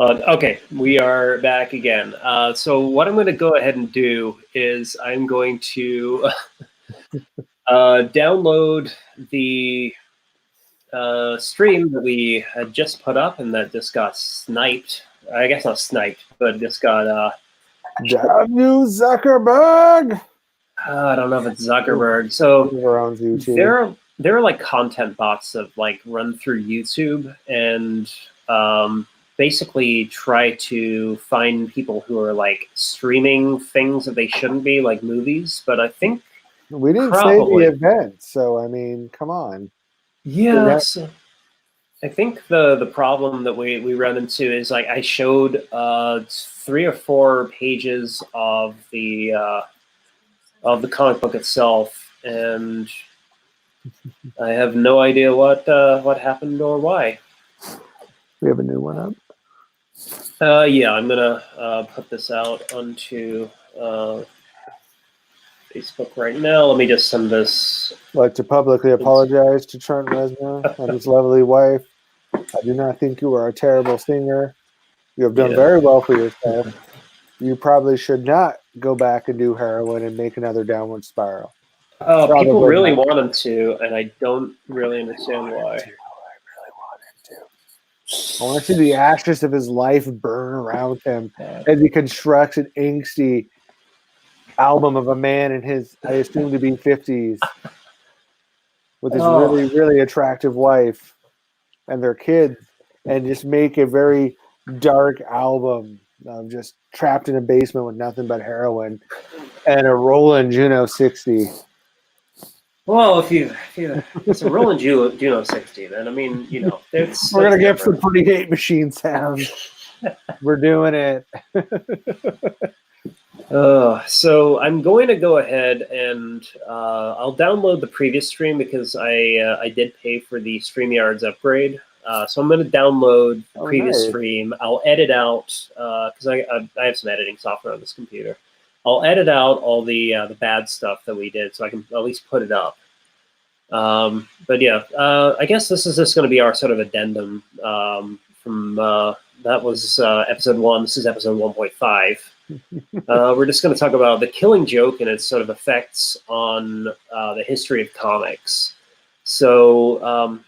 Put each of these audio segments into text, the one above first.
Okay, we are back again. So what I'm going to go ahead and do is I'm going to download the stream that we had just put up and that just got sniped. I guess not sniped, but just got... Damn you, Zuckerberg! I don't know if it's Zuckerberg. So there are like content bots that like run through YouTube and basically try to find people who are like streaming things that they shouldn't be, like movies. But I think we didn't say the event, so I mean, come on. Yeah, so I think the problem that we run into is like I showed 3 or 4 pages of the comic book itself, and I have no idea what happened or why. We have a new one up. Yeah, I'm gonna put this out onto Facebook right now. Let me just send this. I'd like to publicly apologize to Trent Reznor and his lovely wife. I do not think you are a terrible singer. You have done very well for yourself. You probably should not go back and do heroin and make another downward spiral. People really want him to, and I don't really understand why. I want to see the ashes of his life burn around him as he constructs an angsty album of a man in his, I assume to be 50s, with his really, really attractive wife and their kids, and just make a very dark album of just trapped in a basement with nothing but heroin and a Roland Juno 60. Well, if it's a Roland Juno 60, then I mean, you know, we're gonna get some pretty hate machine sounds. We're doing it. So I'm going to go ahead and I'll download the previous stream because I did pay for the StreamYard's upgrade. So I'm going to download the previous stream. I'll edit out because I have some editing software on this computer. I'll edit out all the bad stuff that we did so I can at least put it up. But yeah, I guess this is just going to be our sort of addendum from that was episode 1. This is episode 1.5. We're just going to talk about The Killing Joke and its sort of effects on the history of comics. So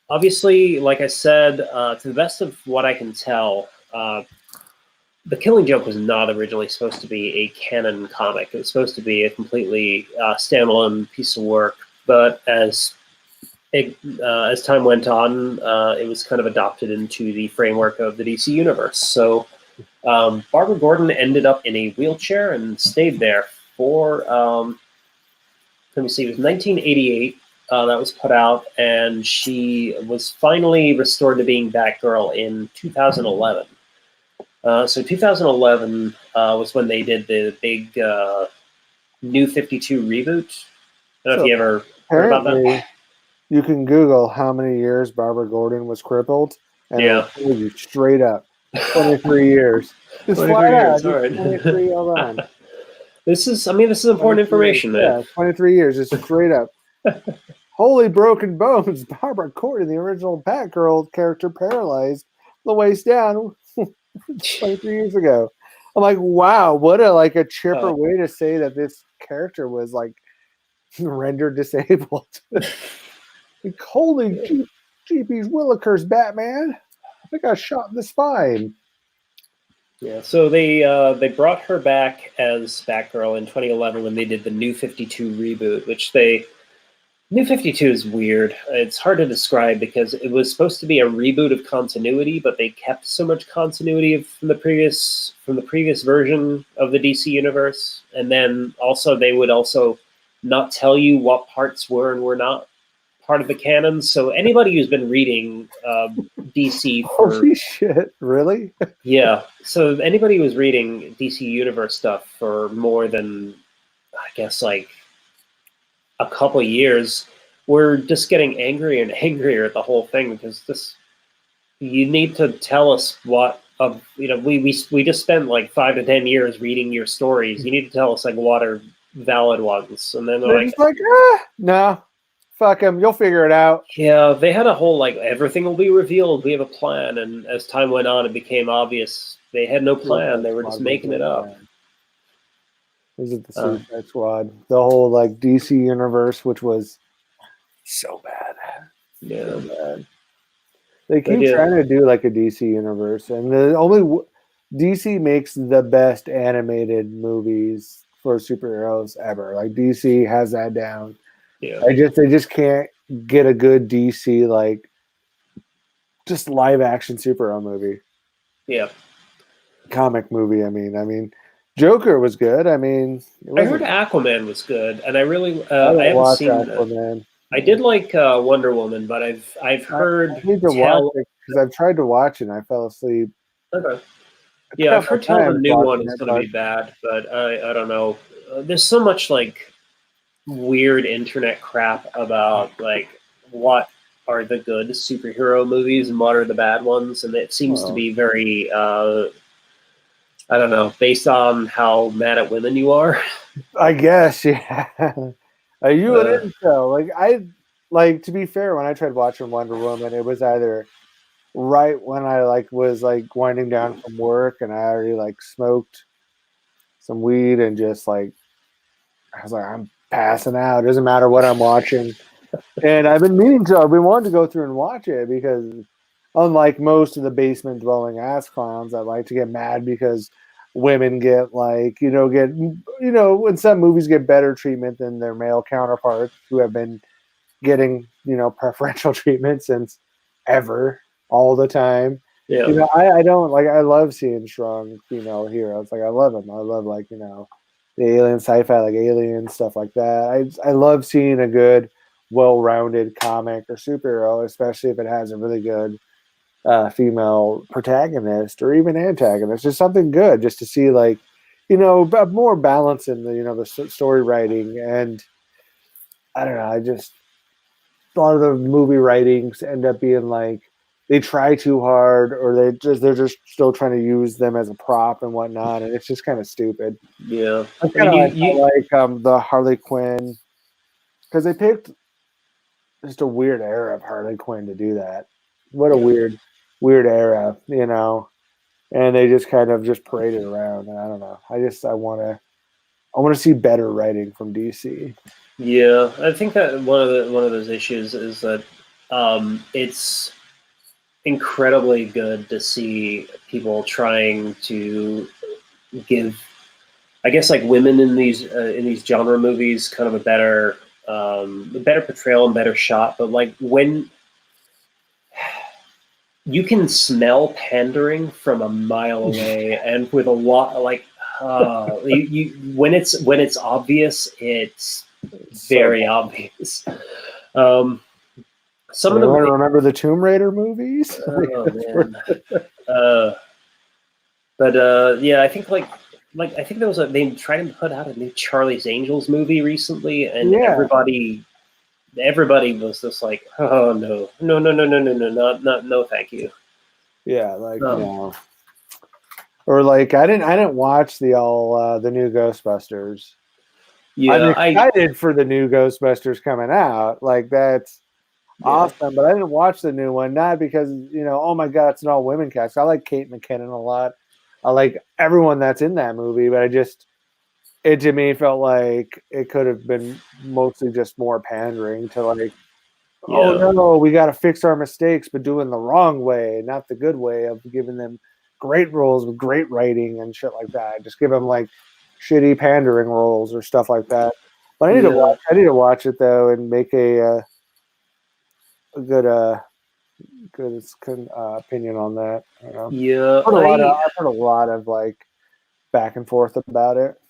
obviously, like I said, to the best of what I can tell, The Killing Joke was not originally supposed to be a canon comic. It was supposed to be a completely standalone piece of work. But as time went on, it was kind of adopted into the framework of the DC universe. So Barbara Gordon ended up in a wheelchair and stayed there for, let me see, it was 1988 that was put out, and she was finally restored to being Batgirl in 2011. So 2011 was when they did the big New 52 reboot. I don't know if you ever heard about that. You can Google how many years Barbara Gordon was crippled, and it'll tell you straight up 23 years. Just 23 years, all right. 23, hold on. This is important information, man. Yeah, 23 years, just straight up. Holy broken bones, Barbara Gordon, the original Batgirl character, paralyzed the waist down 23 years ago. I'm like, wow, what a chipper way to say that this character was like rendered disabled. Like, holy jeepies willikers, Batman! I think I got shot in the spine. Yeah, so they brought her back as Batgirl in 2011 when they did the New 52 reboot, which New 52 is weird. It's hard to describe because it was supposed to be a reboot of continuity, but they kept so much continuity from the previous version of the DC universe, and then also they would also not tell you what parts were and were not part of the canon. So anybody who's been reading DC holy shit, really? Yeah. So anybody who's reading DC Universe stuff for more than, I guess, like a couple of years, we're just getting angrier and angrier at the whole thing because you need to tell us what we just spent like 5 to 10 years reading your stories. You need to tell us like what are valid ones, and then they're like no, Fuck him. You'll figure it out. Yeah, they had a whole like everything will be revealed. We have a plan, and as time went on, it became obvious they had no plan. They were just making it up. Is it the Suicide Squad? The whole like DC universe, which was so bad. Yeah, so bad. They keep trying to do like a DC universe, and the only DC makes the best animated movies for superheroes ever. Like DC has that down. Yeah, they just can't get a good DC like just live action superhero movie. Yeah, comic movie. I mean, Joker was good. I mean, I heard Aquaman was good, and I really I haven't seen Aquaman. I did like Wonder Woman, but I've heard I need to watch it because I've tried to watch it and I fell asleep. Okay. Yeah, I've heard tell the new one is going to be bad, but I don't know. There's so much like weird internet crap about like what are the good superhero movies and what are the bad ones, and it seems to be very I don't know, based on how mad at women you are. I guess, yeah. Are you an incel? Like to be fair, when I tried watching Wonder Woman, it was either right when I like was like winding down from work and I already like smoked some weed and just like I was like, I'm passing out. It doesn't matter what I'm watching. And I've been wanting to go through and watch it because unlike most of the basement dwelling ass clowns that like to get mad because women get like, when some movies get better treatment than their male counterparts who have been getting, preferential treatment since ever, all the time. Yeah. I don't like, I love seeing strong female heroes. Like I love them. I love like, the alien sci-fi, like Alien, stuff like that. I love seeing a good, well-rounded comic or superhero, especially if it has a really good female protagonist or even antagonist. Just something good, just to see like, more balance in the story writing. And I don't know. I just a lot of the movie writings end up being like they try too hard, or they're just still trying to use them as a prop and whatnot, and it's just kind of stupid. Yeah, I like the Harley Quinn because they picked just a weird era of Harley Quinn to do that. What a weird era, and they just kind of just paraded around. And I don't know. I want to see better writing from DC. Yeah, I think that one of those issues is that it's incredibly good to see people trying to give, I guess, like women in these genre movies kind of a better portrayal and better shot. But like when you can smell pandering from a mile away, and with a lot like when it's obvious, it's very obvious. Some of them remember the Tomb Raider movies. Oh man. Yeah, I think I think there was they tried to put out a new Charlie's Angels movie recently, and everybody was just like, oh no, no, thank you. Yeah, like no. Or like I didn't watch the new Ghostbusters. Yeah, I'm excited for the new Ghostbusters coming out. Like that's awesome, but I didn't watch the new one, not because oh my god, it's an all women cast. I like Kate McKinnon a lot. I like everyone that's in that movie, but it to me felt like it could have been mostly just more pandering to like, oh no, we got to fix our mistakes, but doing the wrong way, not the good way of giving them great roles with great writing and shit like that. Just give them like shitty pandering roles or stuff like that. But I need to watch it though and make a good opinion on that. Yeah, I've heard a lot of like back and forth about it.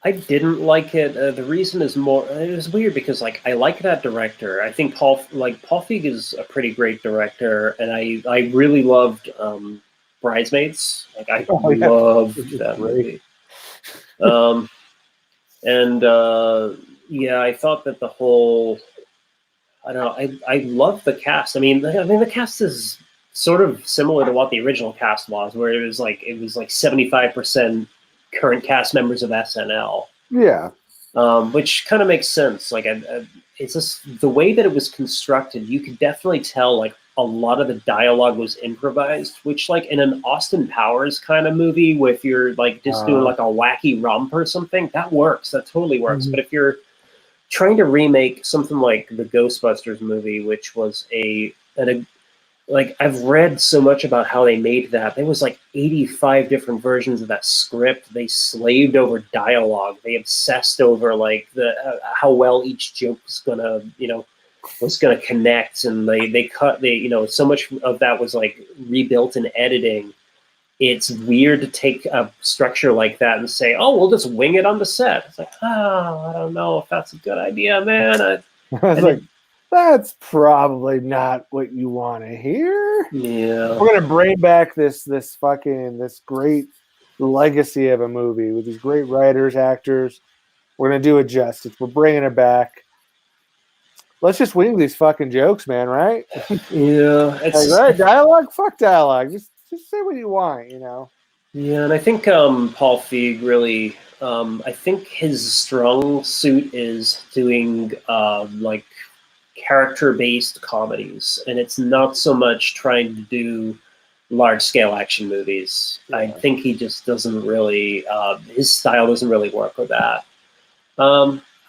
I didn't like it. The reason is more. It was weird because like I like that director. I think Paul Feig is a pretty great director, and I really loved Bridesmaids. Like I loved that movie. I thought that the whole. I don't know. I love the cast. I mean, the cast is sort of similar to what the original cast was, where it was like 75% current cast members of SNL. Yeah. Which kind of makes sense. Like, it's just the way that it was constructed. You could definitely tell like a lot of the dialogue was improvised, which like in an Austin Powers kind of movie, where if you're like just doing like a wacky romp or something, that works. That totally works. Mhm. But if you're trying to remake something like the Ghostbusters movie, which was like I've read so much about how they made that. There was like 85 different versions of that script. They slaved over dialogue. They obsessed over like the how well each joke was gonna connect, and they so much of that was like rebuilt in editing. It's weird to take a structure like that and say, "Oh, we'll just wing it on the set." It's like, I don't know if that's a good idea, man. I was like, that's probably not what you want to hear. Yeah, We're gonna bring back this great legacy of a movie with these great writers, actors. We're gonna do it justice. We're bringing it back. Let's just wing these fucking jokes, man. Right? yeah. Like, right? Dialogue? Fuck dialogue. Just say what you want. Yeah, and I think Paul Feig really. I think his strong suit is doing like character-based comedies, and it's not so much trying to do large-scale action movies. Yeah. I think he just doesn't really. His style doesn't really work with that.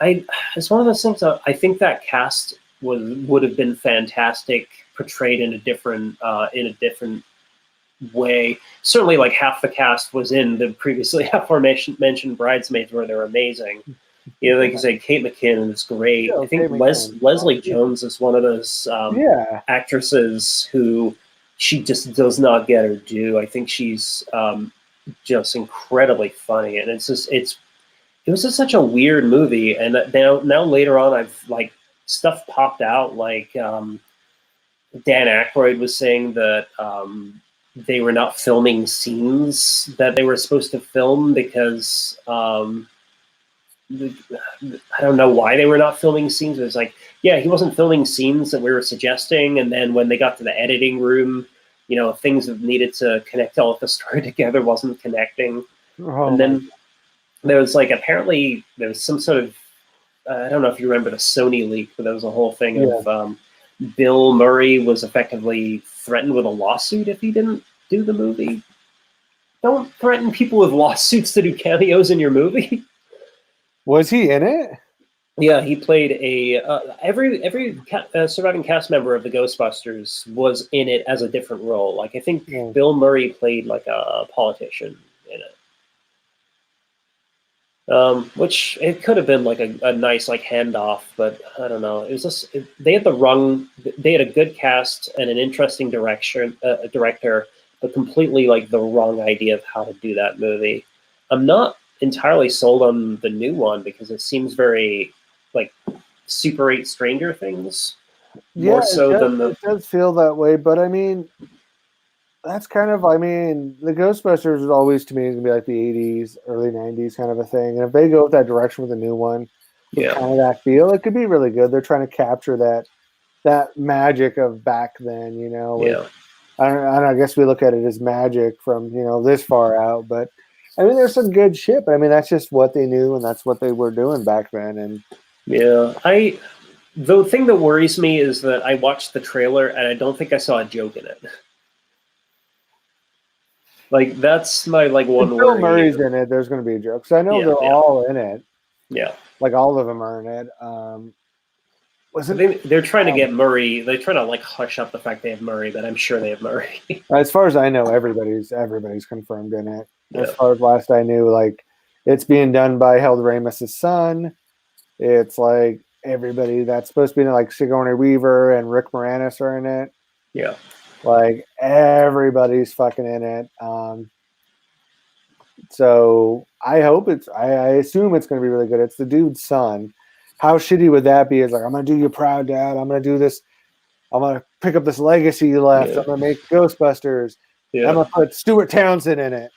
It's one of those things. I think that cast would have been fantastic portrayed in a different way. Certainly, like half the cast was in the previously aforementioned Bridesmaids, where they're amazing. Like you said, Kate McKinnon is great. Yeah, I think Leslie Jones is one of those actresses who she just does not get her due. I think she's just incredibly funny, and it was just such a weird movie. And now later on, I've like stuff popped out like Dan Aykroyd was saying that they were not filming scenes that they were supposed to film because I don't know why they were not filming scenes. It was like, yeah, he wasn't filming scenes that we were suggesting, and then when they got to the editing room, things that needed to connect all of the story together wasn't connecting. And then there was like apparently there was some sort of I don't know if you remember the Sony leak, but there was a whole thing of Bill Murray was effectively threatened with a lawsuit if he didn't do the movie. Don't threaten people with lawsuits to do cameos in your movie. Was he in it? Yeah, he played every surviving cast member of the Ghostbusters was in it as a different role. Like I think Bill Murray played like a politician in it, which it could have been like a nice like handoff, but I don't know. It was just they had a good cast and an interesting director, but completely like the wrong idea of how to do that movie. I'm not entirely sold on the new one because it seems very like Super 8 Stranger Things. More so than it does feel that way, but I mean, that's kind of, the Ghostbusters is always to me is gonna be like the 80s, early 90s kind of a thing. And if they go with that direction with a new one, with kind of that feel, it could be really good. They're trying to capture that magic of back then, I guess we look at it as magic from, this far out, but I mean, there's some good shit, but I mean, that's just what they knew and that's what they were doing back then. And the thing that worries me is that I watched the trailer and I don't think I saw a joke in it. Like that's my one worry. Bill Murray's in it. There's going to be a joke. So I know they're all in it. Yeah, like all of them are in it. They're trying to get Murray. They're trying to like hush up the fact they have Murray, but I'm sure they have Murray. As far as I know, everybody's confirmed in it. As far as last I knew, like it's being done by Harold Ramis's son. It's like everybody that's supposed to be in it, like Sigourney Weaver and Rick Moranis are in it. Yeah. Like everybody's fucking in it. So I hope I assume it's going to be really good. It's the dude's son. How shitty would that be? It's like, I'm going to do you proud, Dad. I'm going to do this. I'm going to pick up this legacy you left. I'm going to make Ghostbusters. I'm going to put Stuart Townsend in it.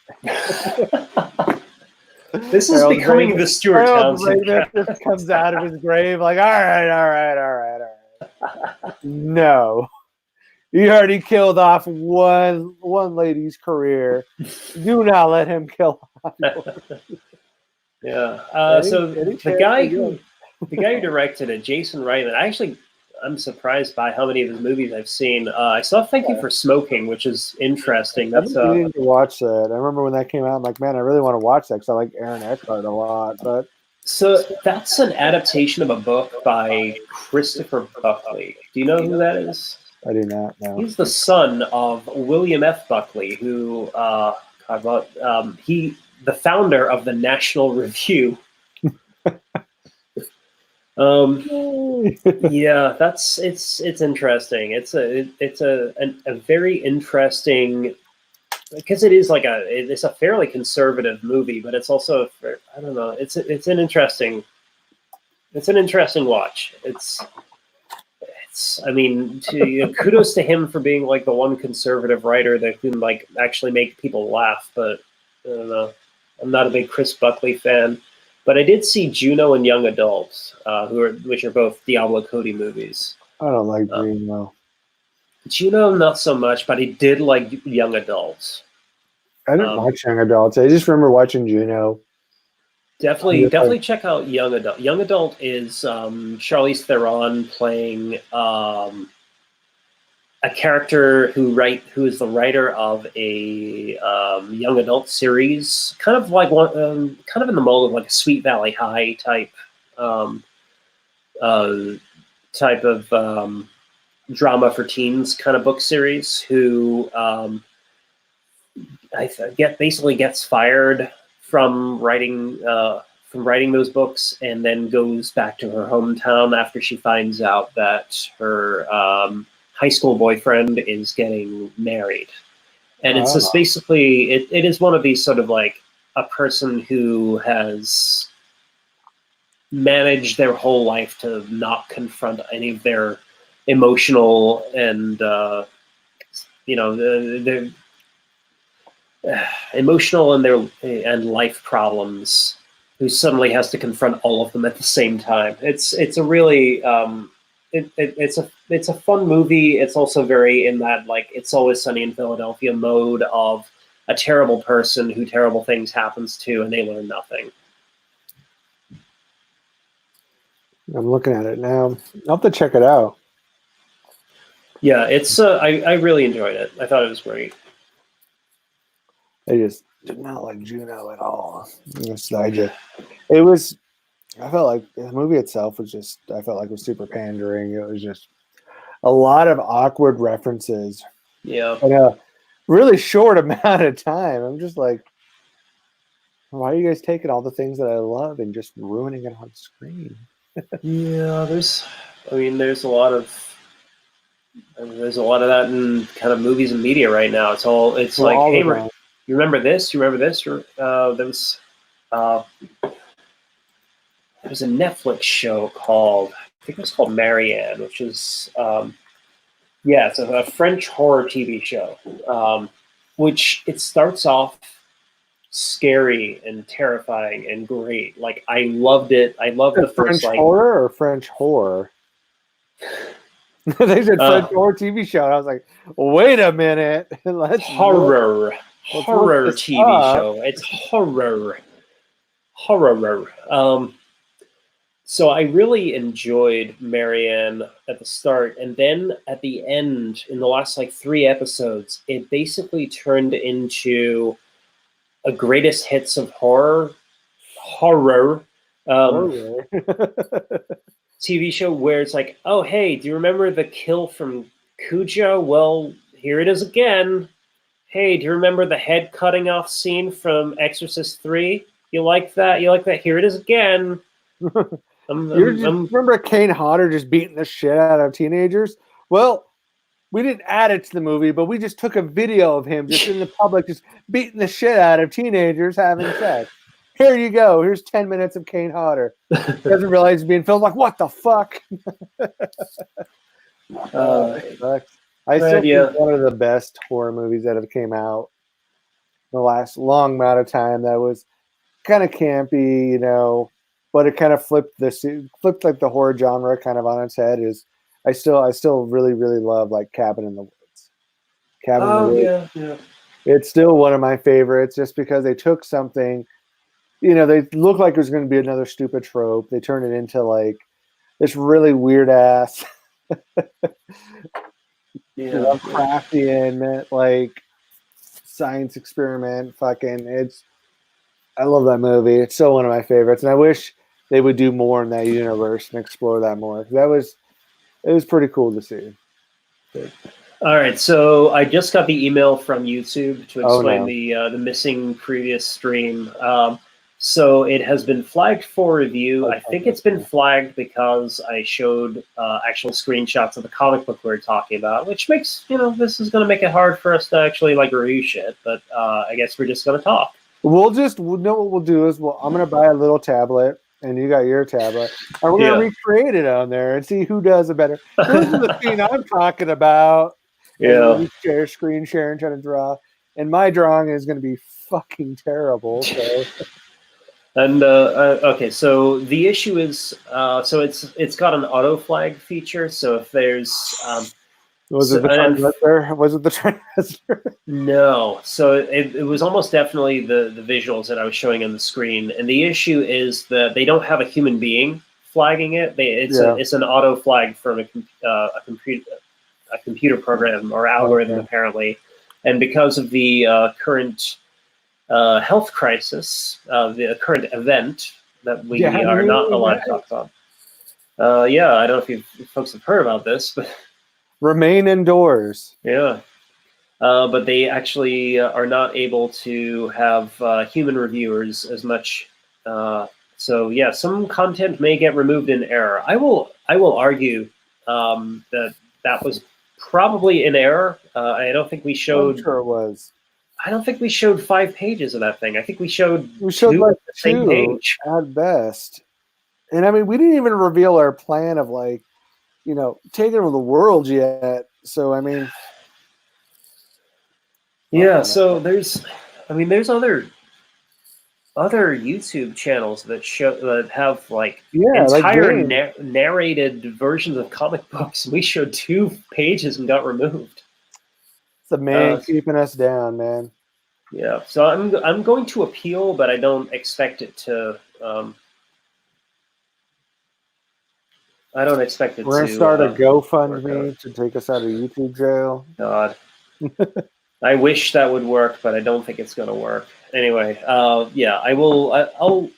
This is becoming the Stuart Townsend. Just comes out of his grave like, all right. No. You already killed off one lady's career. Do not let him kill off. Yeah. So the guy who The guy who directed it, Jason Reitman. I'm surprised by how many of his movies I've seen. I saw Thank You for Smoking, which is interesting. I've That's been meaning to watch that. I remember when that came out. I'm like, man, I really want to watch that because I like Aaron Eckhart a lot. But so that's an adaptation of a book by Christopher Buckley. Do you know who that is? I do not know. He's the son of William F. Buckley, who the founder of the National Review. Yeah, it's interesting. It's a very interesting, because it's a fairly conservative movie, but it's also I don't know. It's an interesting watch. I mean, kudos to him for being like the one conservative writer that can like actually make people laugh. But I don't know. I'm not a big Chris Buckley fan, but I did see Juno and Young Adults, which are both Diablo Cody movies. I don't like Juno. Juno, not so much, but I did like Young Adults. I didn't watch Young Adults. I just remember watching Juno. Definitely check out Young Adult. Young Adult is Charlize Theron playing a character who is the writer of a young adult series, kind of like kind of in the mold of like a Sweet Valley High type of drama for teens kind of book series. Who basically gets fired from writing those books, and then goes back to her hometown after she finds out that her high school boyfriend is getting married. And it's just basically it is one of these sort of like a person who has managed their whole life to not confront any of their emotional and their emotional and life problems, who suddenly has to confront all of them at the same time. It's a really it's a fun movie. It's also very in that like It's Always Sunny in Philadelphia mode of a terrible person who terrible things happens to and they learn nothing. I'm looking at it now. I'll have to check it out. Yeah, it's I really enjoyed it. I thought it was great. I just did not like Juno at all. Nostalgia. It was. I felt like the movie itself was just. I felt like it was super pandering. It was just a lot of awkward references. Yeah. In a really short amount of time. I'm just like, why are you guys taking all the things that I love and just ruining it on screen? Yeah, there's a lot of that in kind of movies and media right now. It's like, hey, you remember this? You remember this? There was a Netflix show called, I think it was called Marianne, which is it's a French horror TV show, which it starts off scary and terrifying and great. Like I loved it. I loved the first French horror or French horror. They said French horror TV show. And I was like, wait a minute. Horror TV show. It's horror. So I really enjoyed Marianne at the start, and then at the end, in the last like 3 episodes, it basically turned into a greatest hits of horror TV show where it's like, oh, hey, do you remember the kill from Cujo? Well, here it is again. Hey, do you remember the head cutting off scene from Exorcist 3? You like that? You like that? Here it is again. Remember Kane Hodder just beating the shit out of teenagers? Well, we didn't add it to the movie, but we just took a video of him just in the public just beating the shit out of teenagers having sex. Here you go. Here's 10 minutes of Kane Hodder. Doesn't realize he's being filmed. Like, what the fuck? I still think one of the best horror movies that have came out in the last long amount of time that was kind of campy, but it kind of flipped like the horror genre kind of on its head. Is I still really, really love like Cabin in the Woods. Yeah. It's still one of my favorites just because they took something they look like there's going to be another stupid trope. They turn it into like this really weird ass, Lovecraftian like science experiment. I love that movie. It's still one of my favorites, and I wish they would do more in that universe and explore that more. It was pretty cool to see. All right, so I just got the email from YouTube to explain no. the missing previous stream. So it has been flagged for review. I think it's been flagged because I showed actual screenshots of the comic book we were talking about, which makes, this is going to make it hard for us to actually like review shit. But I guess we're just going to talk. We'll know what we'll do is I'm going to buy a little tablet, and you got your tablet, and we're going to recreate it on there and see who does it better. This is the scene I'm talking about. Yeah. We share screen share and try to draw, and my drawing is going to be fucking terrible. So. And okay, so the issue is, so it's got an auto flag feature. So if there's was it the transistor? Was it the transistor? No. So it was almost definitely the visuals that I was showing on the screen. And the issue is that they don't have a human being flagging it. It's an auto flag from a computer program or algorithm, apparently. And because of the current health crisis, the current event that we are not allowed to talk about. I don't know if you folks have heard about this, but remain indoors. Yeah. But they actually are not able to have human reviewers as much. So yeah, some content may get removed in error. I will argue that was probably in error. I don't think we showed. I'm sure it was. I don't think we showed 5 pages of that thing. I think we showed two like the same page at best. And I mean, we didn't even reveal our plan of like, taking over the world yet. So I mean, yeah. So there's other YouTube channels that have like entire narrated versions of comic books. We showed 2 pages and got removed. It's the man keeping us down, man. Yeah, so I'm going to appeal, but I don't expect it to. I don't expect it to. We're gonna start a GoFundMe to take us out of YouTube jail. God, I wish that would work, but I don't think it's going to work. Anyway, I will.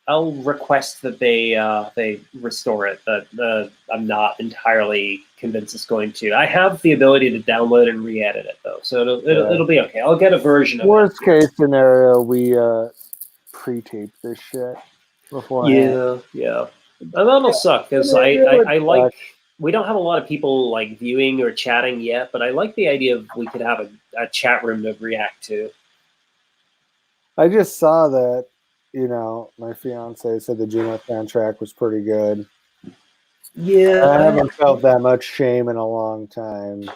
I'll request that they restore it. But I'm not entirely convinced it's going to. I have the ability to download and re-edit it though, so it'll be okay. I'll get a version of it. Worst case scenario, we pre-tape this shit beforehand. Yeah. And that'll suck because I like. We don't have a lot of people like viewing or chatting yet, but I like the idea of we could have a chat room to react to. I just saw that. My fiance said the Juno soundtrack was pretty good. Yeah. I haven't felt that much shame in a long time.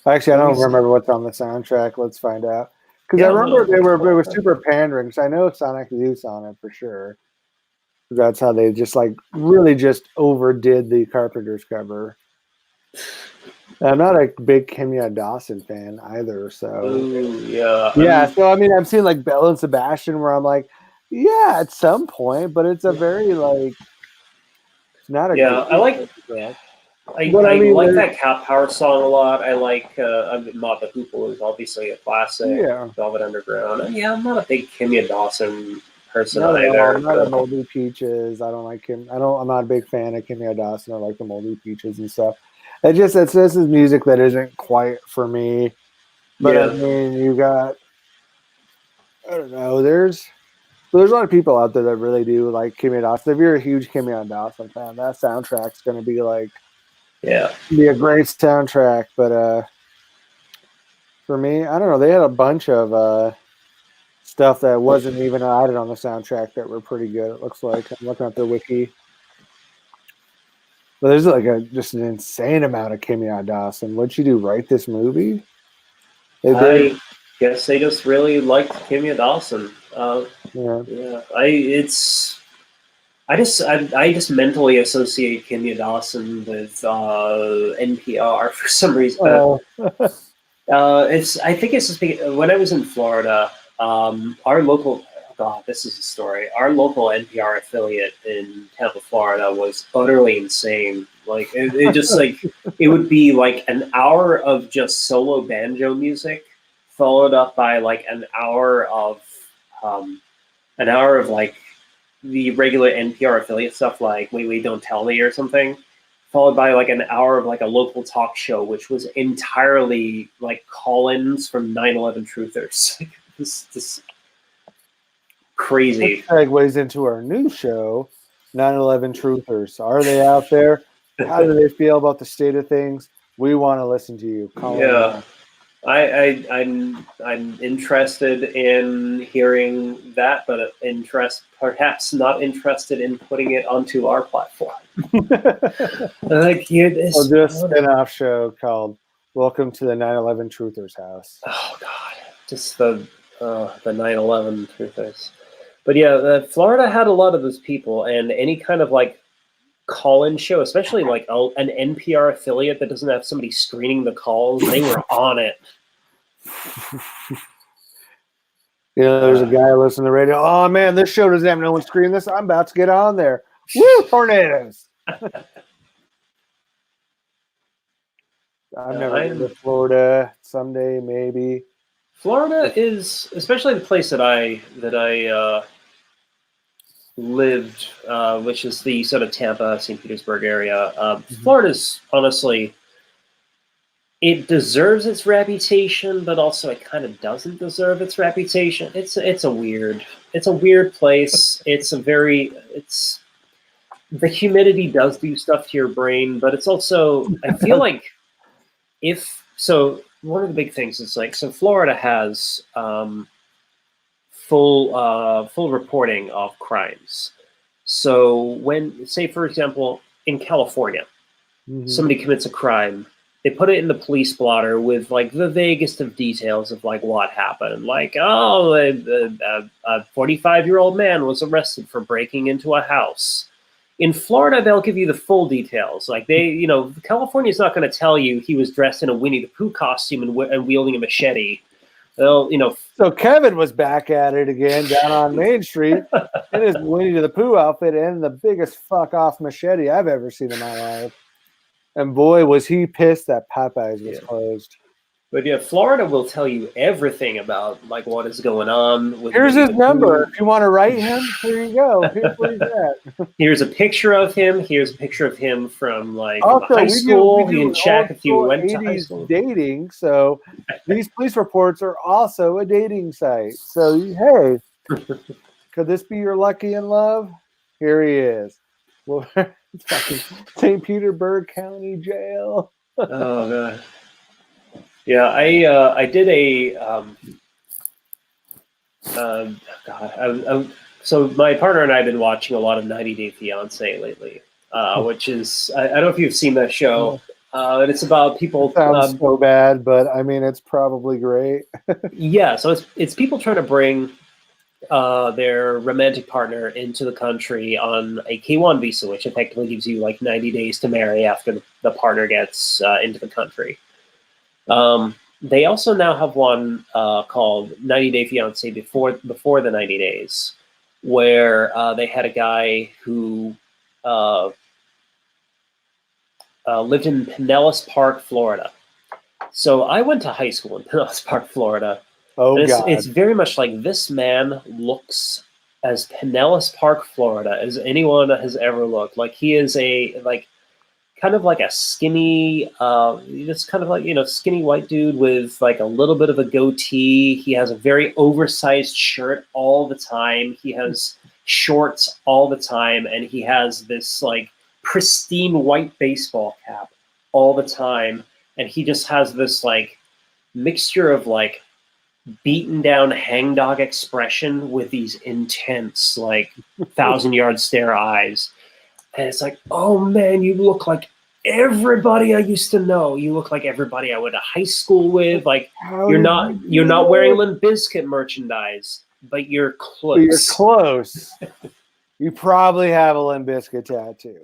Actually, I don't remember what's on the soundtrack. Let's find out. Because I remember they were super pandering. Because I know Sonic Youth's on it for sure. That's how they just like really just overdid the Carpenter's cover. I'm not a big Kimya Dawson fan either. So yeah. So I mean, I've seen like Belle and Sebastian where I'm like, yeah, at some point, but it's a very like, it's not a I like. I like that Cat Power song a lot. I like Mott the Hoople is obviously a classic. Yeah. Velvet Underground. I'm not a big Kimya Dawson person either. I'm not a Moldy Peaches. I don't like him. I'm not a big fan of Kimya Dawson. I like the Moldy Peaches and stuff. This is music that isn't quite for me. But I mean, you got, I don't know, there's a lot of people out there that really do like Kimya Dawson. If you're a huge Kimya Dawson fan, that soundtrack's going to be like, be a great soundtrack. But for me, I don't know. They had a bunch of stuff that wasn't even added on the soundtrack that were pretty good. It looks like I'm looking at their wiki. But there's like just an insane amount of Kimya Dawson. What'd she do? Write this movie? I guess they just really liked Kimya Dawson. I just mentally associate Kimya Dawson with NPR for some reason. I think it's just because when I was in Florida, our local God, this is a story. Our local NPR affiliate in Tampa, Florida, was utterly insane. Like it just like it would be like an hour of just solo banjo music, followed up by like an hour of like the regular NPR affiliate stuff, like Wait, Wait, Don't Tell Me or something, followed by like an hour of like a local talk show, which was entirely like call-ins from 9/11 truthers. This crazy. Which segues into our new show, 9/11 Truthers. Are they out there? How do they feel about the state of things? We want to listen to you. Call Yeah. I'm interested in hearing that, but perhaps not interested in putting it onto our platform. Like here, this. So this spin-off show called "Welcome to the 9/11 Truthers House." Oh God, just the 9/11 truthers. But yeah, Florida had a lot of those people, and any kind of like call-in show, especially like an NPR affiliate that doesn't have somebody screening the calls, they were on it. You know, there's a guy listening to the radio. Oh man, this show doesn't have no one screening this. I'm about to get on there. Woo, tornadoes! I've never been to Florida. Someday, maybe. Florida is, especially the place that I lived, which is the sort of Tampa, St. Petersburg area. Florida's honestly, it deserves its reputation, but also it kind of doesn't deserve its reputation. It's a weird place. The humidity does do stuff to your brain, but it's also, I feel like one of the big things is like, so Florida has full reporting of crimes. So when, say for example, in California, somebody commits a crime, they put it in the police blotter with like the vaguest of details of like what happened. Like, oh, a 45-year-old man was arrested for breaking into a house. In Florida, they'll give you the full details. Like California's not going to tell you he was dressed in a Winnie the Pooh costume and wielding a machete. So Kevin was back at it again down on Main Street in his Winnie the Pooh outfit and the biggest fuck off machete I've ever seen in my life. And boy, was he pissed that Popeyes was closed. But yeah, Florida will tell you everything about like what is going on. Here's his number. If you want to write him, here you go. Here's where he's at. Here's a picture of him. Here's a picture of him from like high school. You can check if you went to high school. Dating. So these police reports are also a dating site. So hey, could this be your lucky in love? Here he is. Well, St. Petersburg County Jail. Oh god. Yeah, I did a so my partner and I have been watching a lot of 90 Day Fiance lately, which is I don't know if you've seen that show. And it's about people. Sounds so bad, but I mean it's probably great. Yeah, so it's people trying to bring their romantic partner into the country on a K-1 visa, which effectively gives you like 90 days to marry after the partner gets into the country. They also now have one called 90 Day Fiance before the 90 days, where they had a guy who lived in Pinellas Park, Florida. So I went to high school in Pinellas Park, Florida. Oh, God. It's very much like this man looks as Pinellas Park, Florida, as anyone has ever looked. Like he is kind of like a skinny, just kind of like, skinny white dude with like a little bit of a goatee. He has a very oversized shirt all the time. He has shorts all the time. And he has this like pristine white baseball cap all the time. And he just has this like mixture of like beaten down hangdog expression with these intense like 1,000-yard stare eyes. And it's like, oh man, you look like everybody I used to know. You look like everybody I went to high school with. Like you're not wearing Limp Bizkit merchandise, but you're close. You're close. You probably have a Limp Bizkit tattoo.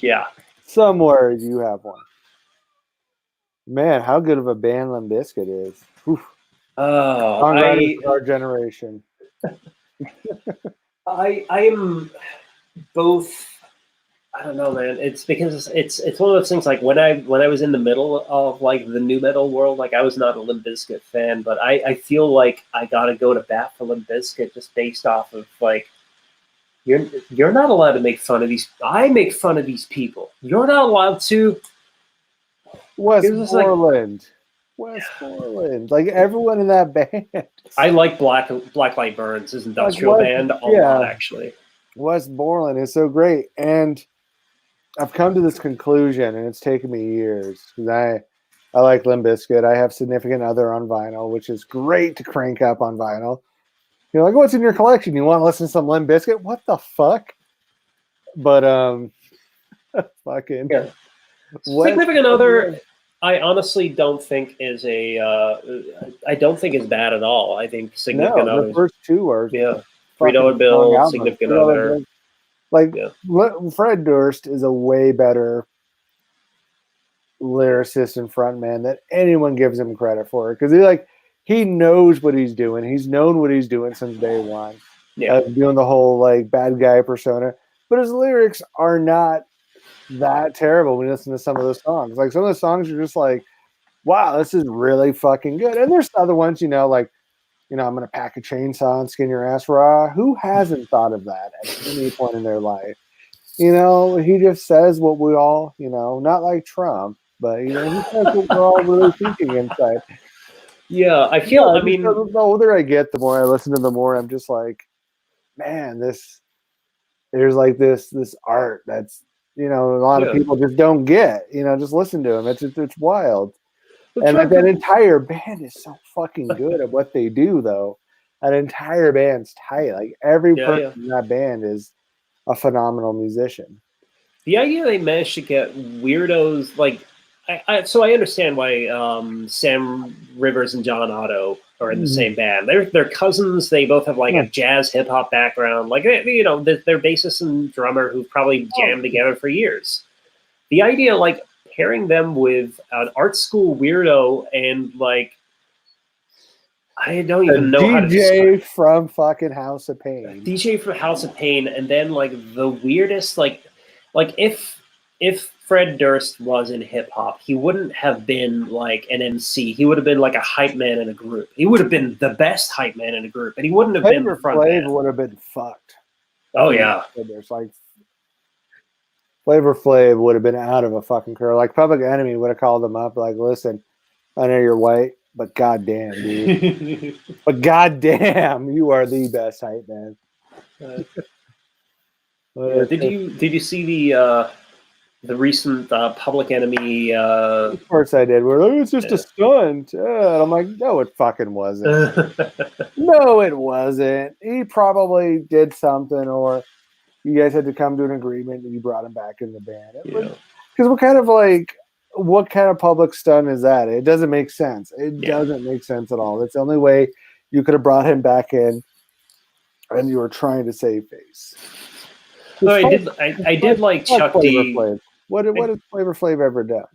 Yeah. Somewhere you have one. Man, how good of a band Limp Bizkit is. Oof. Oh, Songwriters of our generation. I am both. I don't know, man. It's because it's one of those things. Like when I was in the middle of like the new metal world, like I was not a Limp Bizkit fan, but I feel like I gotta go to bat for Limp Bizkit just based off of like you're not allowed to make fun of these. I make fun of these people. You're not allowed to. Westmoreland. Westmoreland. Like everyone in that band. I like Blacklight Burns, his industrial band, a lot actually. Westmoreland is so great, and I've come to this conclusion, and it's taken me years because I like Limp Bizkit. I have Significant Other on vinyl, which is great to crank up on vinyl. You're like, what's in your collection? You want to listen to some Limp Bizkit? What the fuck? But fucking yeah. Significant Other. I honestly don't think is I don't think is bad at all. I think Significant Other. The first two are $3 Bill, Significant Other. Like Fred Durst is a way better lyricist and frontman than anyone gives him credit for, because he knows what he's doing. He's known what he's doing since day one. Doing the whole like bad guy persona, but his lyrics are not that terrible when you listen to some of those songs. Like some of the songs are just like, wow, this is really fucking good. And there's other ones, like, I'm going to pack a chainsaw and skin your ass raw. Who hasn't thought of that at any point in their life? He just says what we all, not like Trump, but, he says what we're all really thinking inside. Yeah, I feel, the older I get, the more I listen to, the more I'm just like, man, there's like this art that's, a lot of people just don't get, just listen to him. It's wild. And that entire band is so fucking good at what they do, though. That entire band's tight. Like every person in that band is a phenomenal musician. The idea they managed to get weirdos like, so I understand why Sam Rivers and John Otto are in the same band. They're cousins. They both have like a jazz hip hop background. Like they're bassist and drummer who've probably jammed together for years. The idea, like pairing them with an art school weirdo and like I don't even know how to DJ from fucking House of Pain. DJ from House of Pain, and then like the weirdest like if Fred Durst was in hip hop, he wouldn't have been like an MC. He would have been like a hype man in a group. He would have been the best hype man in a group, and he wouldn't have been the front man. Would have been fucked. Oh yeah, there's like Flavor Flav would have been out of a fucking curl. Like Public Enemy would have called them up, like, listen, I know you're white, but goddamn, dude, but goddamn, you are the best hype man. Did you see the recent Public Enemy? Of course I did. We're like, it's just a stunt. And I'm like, no, it fucking wasn't. No, it wasn't. He probably did something, or you guys had to come to an agreement and you brought him back in the band. Because what kind of public stunt is that? It doesn't make sense. It doesn't make sense at all. It's the only way you could have brought him back in, and you were trying to save face. No, I did like Chuck D. What has Flavor Flav ever done?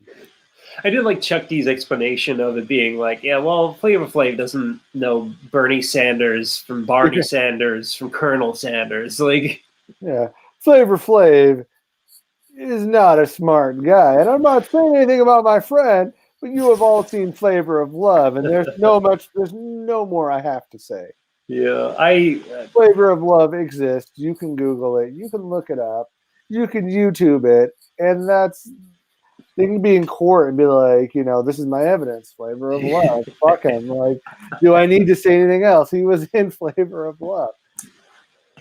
I did like Chuck D's explanation of it being like, Flavor Flav doesn't know Bernie Sanders from Barney Sanders from Colonel Sanders. Like, Flavor Flav is not a smart guy, and I'm not saying anything about my friend, but you have all seen Flavor of Love, and there's no more I have to say. Yeah, Flavor of Love exists. You can Google it. You can look it up. You can YouTube it, and they can be in court and be like, this is my evidence. Flavor of Love. Fuck him. Like, do I need to say anything else? He was in Flavor of Love.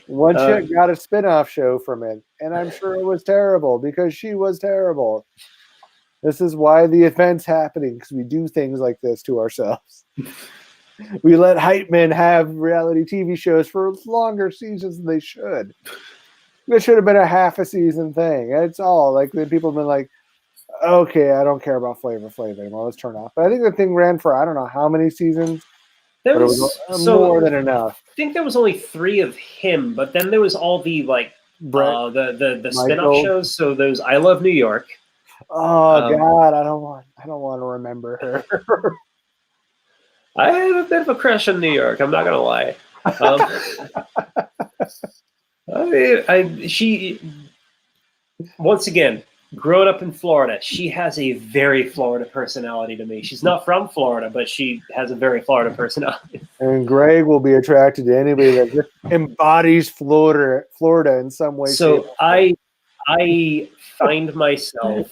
One chick got a spin-off show from it, and I'm sure it was terrible because she was terrible. This is why the event's happening, because we do things like this to ourselves. We let hype men have reality TV shows for longer seasons than they should. It should have been a half a season thing. It's all like then people have been like, okay, I don't care about Flavor Flav anymore. Let's turn off. But I think the thing ran for I don't know how many seasons. But it was more than enough. I think there was only 3 of him, but then there was all the like the spin-off shows. So there's I Love New York. Oh God, I don't want to remember her. I have a bit of a crush on New York. I'm not gonna lie. She once again, growing up in Florida, she has a very Florida personality to me. She's not from Florida, but she has a very Florida personality. And Greg will be attracted to anybody that just embodies Florida in some way. So I find myself,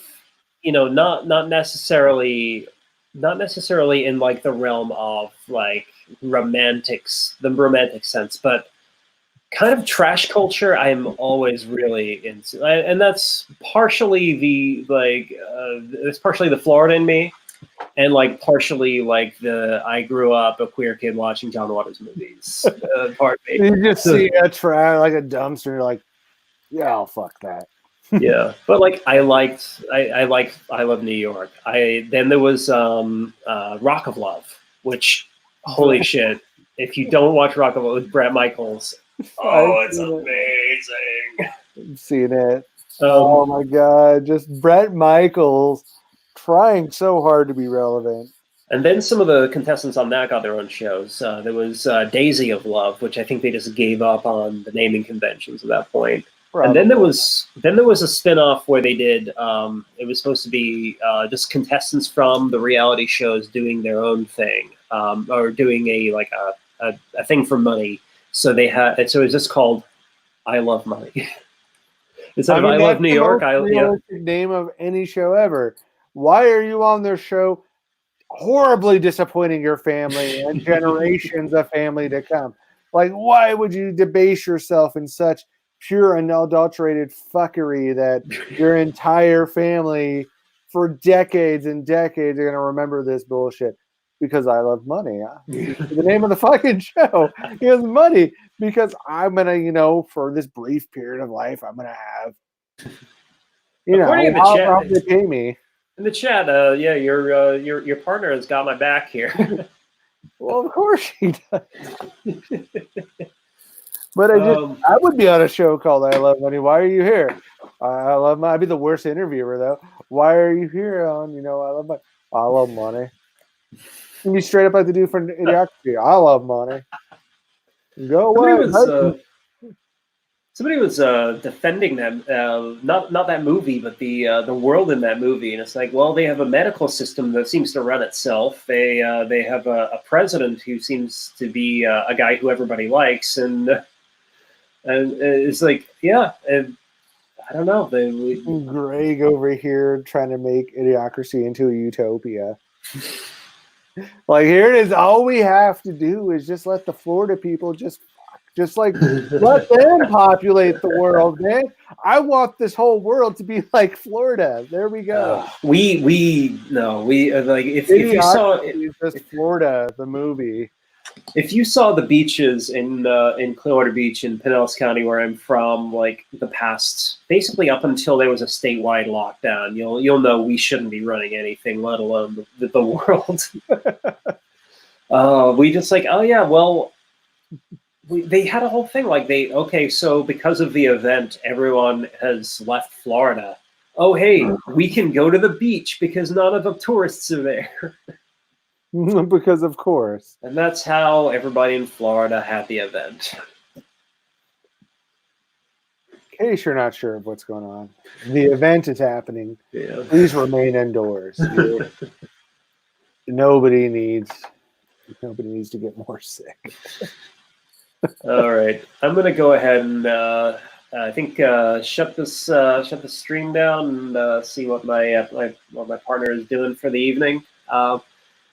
not necessarily in like the realm of like the romantic sense, but kind of trash culture I'm always really into, and that's partially it's partially the Florida in me, and like partially like I grew up a queer kid watching John Waters movies. Part of me. You just see a trash like a dumpster, and you're like, yeah, I'll fuck that. Yeah, but like I Love New York. Then there was Rock of Love, which holy shit! If you don't watch Rock of Love with Bret Michaels, it's amazing. I've seen it. Oh my god, just Bret Michaels trying so hard to be relevant. And then some of the contestants on that got their own shows. There was Daisy of Love, which I think they just gave up on the naming conventions at that point. Probably. And then there was a spin-off where they did it was supposed to be just contestants from the reality shows doing their own thing, or doing a thing for money. So it was just called I Love Money. Instead of I Love New York, name of any show ever. Why are you on their show? Horribly disappointing your family and generations of family to come. Like, why would you debase yourself in such pure and unadulterated fuckery that your entire family for decades and decades are going to remember this bullshit? Because I love money. The name of the fucking show is money. Because I'm going to, for this brief period of life, I'm going to have, how they pay me. In the chat, your partner has got my back here. Well, of course she does. But I would be on a show called I Love Money. Why are you here? I love money. I'd be the worst interviewer though. Why are you here on? I love money. I love money. You be straight up like the dude from Idiocracy. I love money. Go away. Somebody was defending them, not that movie, but the world in that movie, and it's like, well, they have a medical system that seems to run itself. They have a president who seems to be a guy who everybody likes, and it's like, yeah, and I don't know. Greg over here trying to make Idiocracy into a utopia. Like, here it is. All we have to do is just let the Florida people just like let them populate the world, man. I want this whole world to be like Florida. There we go. If you saw just Florida, the movie. If you saw the beaches in Clearwater Beach in Pinellas County, where I'm from, like the past, basically up until there was a statewide lockdown, you'll know we shouldn't be running anything, let alone the world. We just like, oh yeah, well. They had a whole thing like so because of the event, everyone has left Florida. Oh, hey, we can go to the beach because none of the tourists are there. Because of course. And that's how everybody in Florida had the event. In case you're not sure of what's going on, the event is happening. Yeah. Please remain indoors. Nobody needs to get more sick. All right, I'm gonna go ahead and I think shut the stream down and see what my partner is doing for the evening.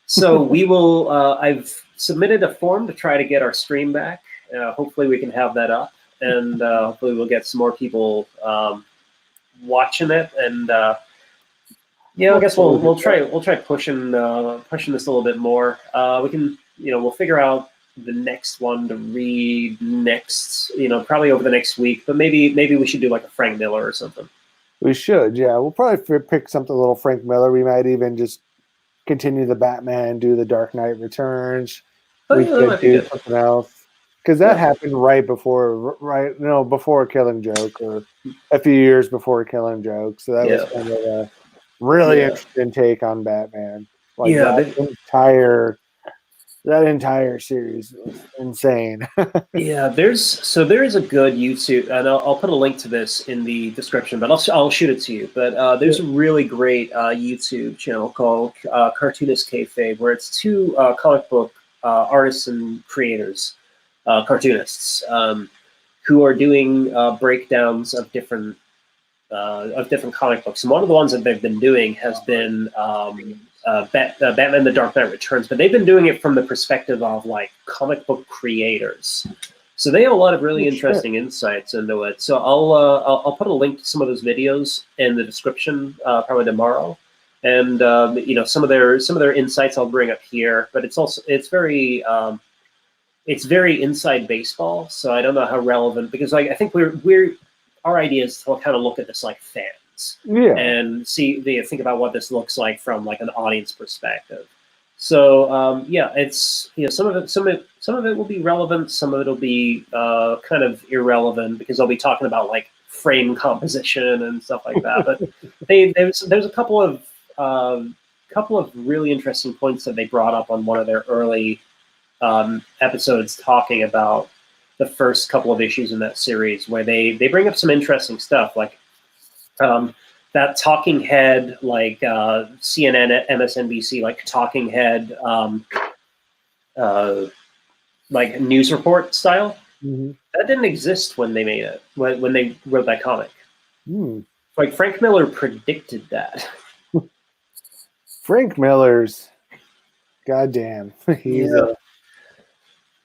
So we will. I've submitted a form to try to get our stream back. Hopefully, we can have that up, and hopefully, we'll get some more people watching it. And I guess we'll try pushing this a little bit more. We can we'll figure out the next one to read next, probably over the next week, but maybe we should do like a Frank Miller or something. We should, yeah. We'll probably pick something a little Frank Miller. We might even just continue the Batman, do the Dark Knight Returns. We could do something else. Because that happened before Killing Joke, or a few years before Killing Joke. So that was kind of a really interesting take on Batman. Like that entire That entire series was insane. Yeah, there is a good YouTube, and I'll put a link to this in the description, but I'll shoot it to you. But there's a really great YouTube channel called Cartoonist Kayfabe, where it's two comic book artists and creators, cartoonists, who are doing breakdowns of different comic books. And one of the ones that they've been doing has been Batman: The Dark Knight Returns, but they've been doing it from the perspective of like comic book creators. So they have a lot of really interesting insights into it. So I'll put a link to some of those videos in the description probably tomorrow, and some of their insights I'll bring up here. But it's very inside baseball. So I don't know how relevant, because I think our idea is to kind of look at this like fans, and think about what this looks like from like an audience perspective. So it's some of it will be relevant, some of it will be kind of irrelevant, because I'll be talking about like frame composition and stuff like that. But there's a couple of really interesting points that they brought up on one of their early episodes, talking about the first couple of issues in that series, where they bring up some interesting stuff, like that talking head, like CNN, MSNBC, like talking head, like news report style. Mm-hmm. That didn't exist when they made it, when they wrote that comic. Mm. Like Frank Miller predicted that. Frank Miller's, goddamn,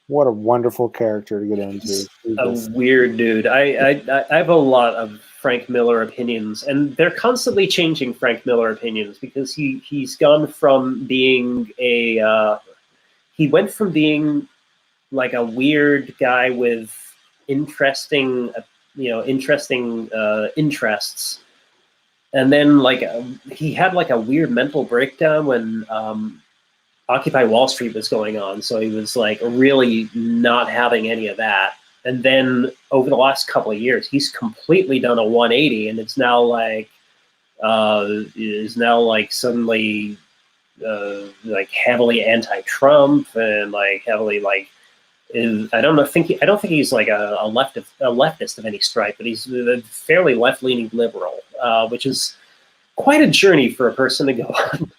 what a wonderful character to get into. A weird dude. I have a lot of Frank Miller opinions, and they're constantly changing Frank Miller opinions, because he's gone from being he went from being like a weird guy with interesting interests, and then like he had like a weird mental breakdown when Occupy Wall Street was going on, so he was like really not having any of that. And then over the last couple of years, he's completely done a 180, and it's now like suddenly like heavily anti-Trump, and like heavily like I don't think he's like a leftist of any stripe, but he's a fairly left-leaning liberal, which is quite a journey for a person to go on.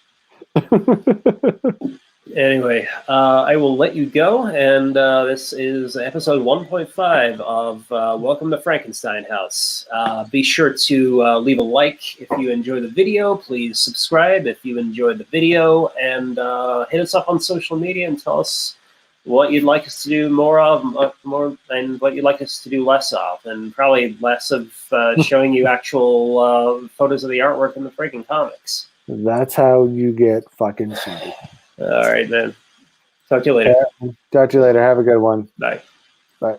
Anyway, I will let you go, and this is episode 1.5 of Welcome to Frankenstein House. Be sure to leave a like if you enjoy the video. Please subscribe if you enjoyed the video, and hit us up on social media and tell us what you'd like us to do more of, and what you'd like us to do less of, and probably less of showing you actual photos of the artwork in the freaking comics. That's how you get fucking sued. All right, man. Talk to you later. Talk to you later. Have a good one. Bye. Bye.